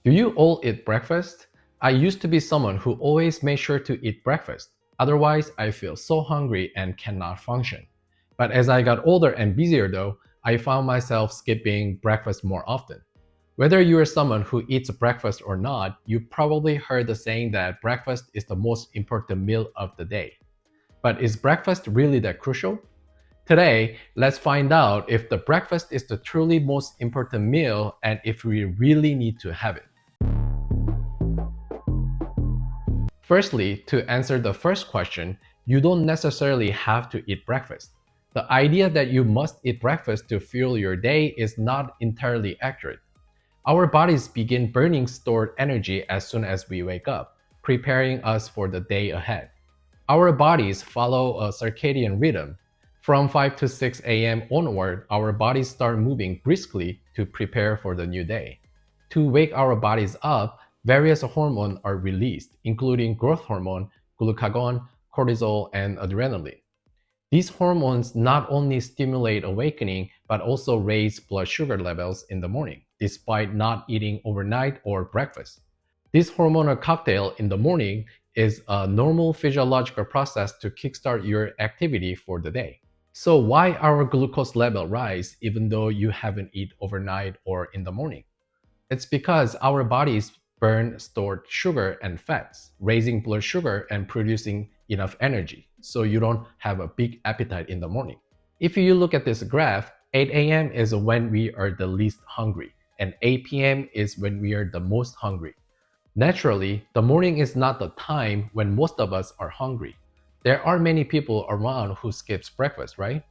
Do you all eat breakfast? I used to be someone who always made sure to eat breakfast. Otherwise, I feel so hungry and cannot function. But as I got older and busier though, I found myself skipping breakfast more often. Whether you are someone who eats breakfast or not, you probably heard the saying that breakfast is the most important meal of the day. But is breakfast really that crucial? Today, let's find out if the breakfast is the truly most important meal and if we really need to have it. Firstly, to answer the first question, you don't necessarily have to eat breakfast. The idea that you must eat breakfast to fuel your day is not entirely accurate. Our bodies begin burning stored energy as soon as we wake up, preparing us for the day ahead. Our bodies follow a circadian rhythm. From 5 to 6 a.m. onward, our bodies start moving briskly to prepare for the new day. To wake our bodies up, various hormones are released, including growth hormone, glucagon, cortisol, and adrenaline. These hormones not only stimulate awakening, but also raise blood sugar levels in the morning, despite not eating overnight or breakfast. This hormonal cocktail in the morning is a normal physiological process to kickstart your activity for the day. So why our glucose level rise even though you haven't eaten overnight or in the morning? It's because our bodies burn stored sugar and fats, raising blood sugar and producing enough energy, so you don't have a big appetite in the morning. If you look at this graph, 8 a.m. is when we are the least hungry, and 8 p.m. is when we are the most hungry. Naturally, the morning is not the time when most of us are hungry. There are many people around who skips breakfast, right?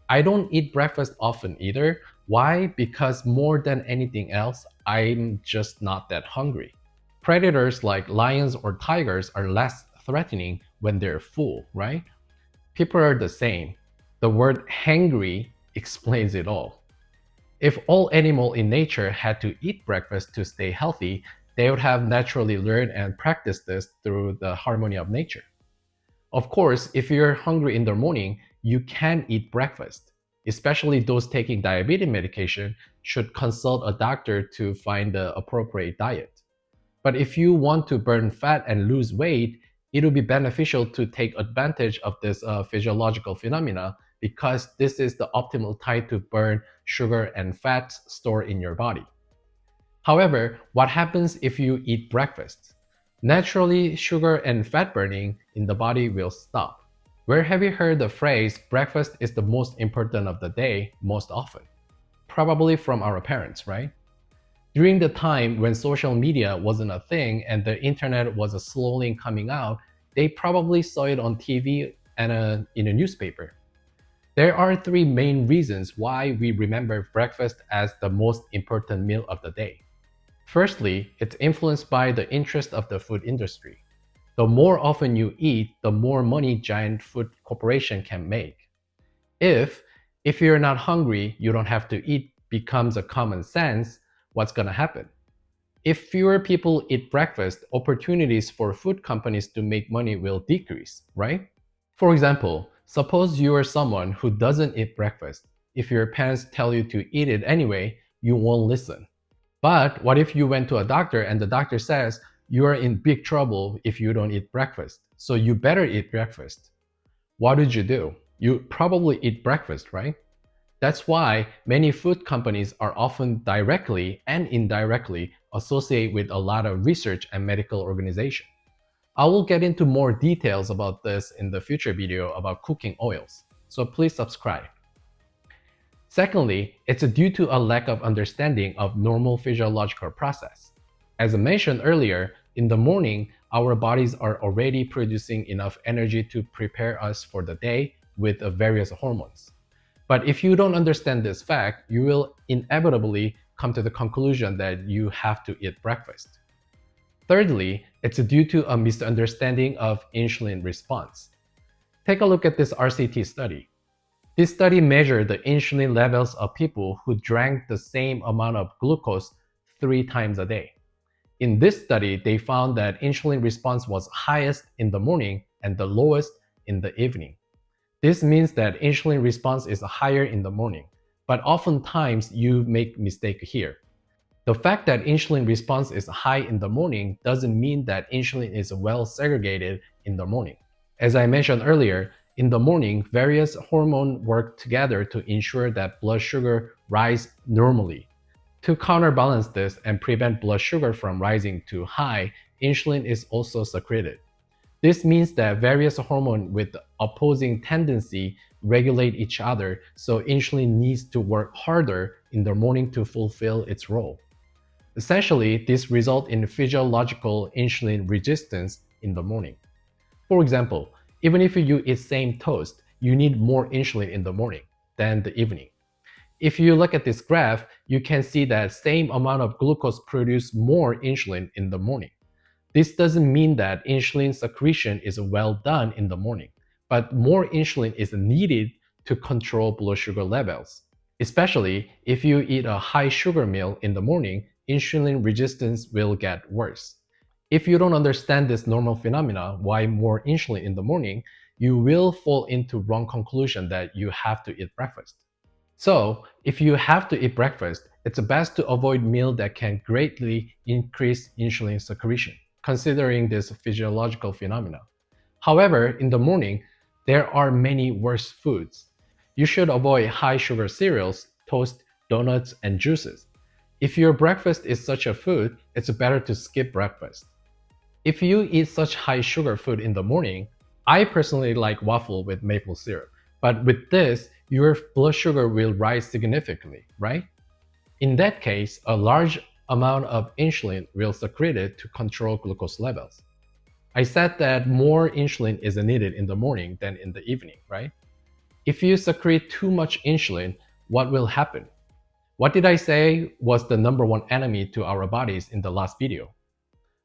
I don't eat breakfast often either. Why? Because more than anything else, I'm just not that hungry. Predators like lions or tigers are less threatening when they're full, right? People are the same. The word hangry explains it all. If all animals in nature had to eat breakfast to stay healthy, they would have naturally learned and practiced this through the harmony of nature. Of course, if you're hungry in the morning, you can eat breakfast. Especially those taking diabetes medication should consult a doctor to find the appropriate diet. But if you want to burn fat and lose weight, it will be beneficial to take advantage of this physiological phenomena because this is the optimal time to burn sugar and fats stored in your body. However, what happens if you eat breakfast? Naturally, sugar and fat burning in the body will stop. Where have you heard the phrase, breakfast is the most important of the day most often? Probably from our parents, right? During the time when social media wasn't a thing and the internet was slowly coming out, they probably saw it on TV and in a newspaper. There are three main reasons why we remember breakfast as the most important meal of the day. Firstly, it's influenced by the interest of the food industry. The more often you eat, the more money giant food corporation can make. If if you're not hungry, you don't have to eat becomes a common sense, what's gonna happen? If fewer people eat breakfast, opportunities for food companies to make money will decrease, right? For example, suppose you are someone who doesn't eat breakfast. If your parents tell you to eat it anyway, you won't listen. But what if you went to a doctor and the doctor says you are in big trouble if you don't eat breakfast, so you better eat breakfast? What would you do? You probably eat breakfast, right? That's why many food companies are often directly and indirectly associated with a lot of research and medical organization. I will get into more details about this in the future video about cooking oils, so please subscribe. Secondly, it's due to a lack of understanding of normal physiological process. As I mentioned earlier, in the morning, our bodies are already producing enough energy to prepare us for the day with various hormones. But if you don't understand this fact, you will inevitably come to the conclusion that you have to eat breakfast. Thirdly, it's due to a misunderstanding of insulin response. Take a look at this RCT study. This study measured the insulin levels of people who drank the same amount of glucose 3 times a day. In this study, they found that insulin response was highest in the morning and the lowest in the evening. This means that insulin response is higher in the morning, but oftentimes you make mistake here. The fact that insulin response is high in the morning doesn't mean that insulin is well segregated in the morning. As I mentioned earlier, in the morning, various hormones work together to ensure that blood sugar rise normally. To counterbalance this and prevent blood sugar from rising too high, insulin is also secreted. This means that various hormones with opposing tendency regulate each other, so insulin needs to work harder in the morning to fulfill its role. Essentially, this results in physiological insulin resistance in the morning. For example, even if you eat same toast, you need more insulin in the morning than the evening. If you look at this graph, you can see that same amount of glucose produce more insulin in the morning. This doesn't mean that insulin secretion is well done in the morning, but more insulin is needed to control blood sugar levels. Especially if you eat a high sugar meal in the morning, insulin resistance will get worse. If you don't understand this normal phenomena, why more insulin in the morning, you will fall into wrong conclusion that you have to eat breakfast. So, if you have to eat breakfast, it's best to avoid meals that can greatly increase insulin secretion, considering this physiological phenomena. However, in the morning, there are many worse foods. You should avoid high sugar cereals, toast, donuts, and juices. If your breakfast is such a food, it's better to skip breakfast. If you eat such high sugar food in the morning, I personally like waffle with maple syrup. But with this, your blood sugar will rise significantly, right? In that case, a large amount of insulin will secreted to control glucose levels. I said that more insulin is needed in the morning than in the evening, right? If you secrete too much insulin, what will happen? What did I say was the number one enemy to our bodies in the last video?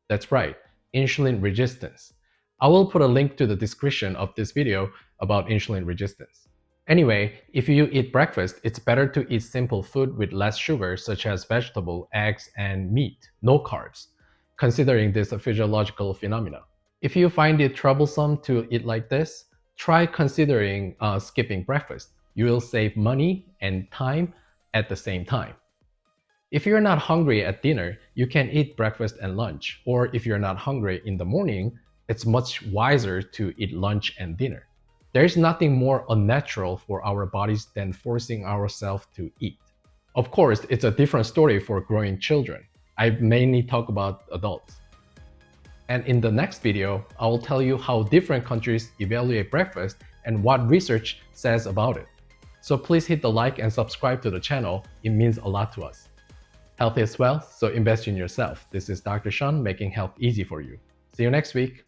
That's right, insulin resistance. I will put a link to the description of this video about insulin resistance. Anyway, if you eat breakfast, it's better to eat simple food with less sugar such as vegetable, eggs, and meat, no carbs, considering this a physiological phenomena. If you find it troublesome to eat like this, try considering skipping breakfast. You will save money and time at the same time. If you're not hungry at dinner, you can eat breakfast and lunch. Or if you're not hungry in the morning, it's much wiser to eat lunch and dinner. There's nothing more unnatural for our bodies than forcing ourselves to eat. Of course, it's a different story for growing children. I mainly talk about adults. And in the next video, I will tell you how different countries evaluate breakfast and what research says about it. So please hit the like and subscribe to the channel. It means a lot to us. Health is wealth, so invest in yourself. This is Dr. Sean making health easy for you. See you next week.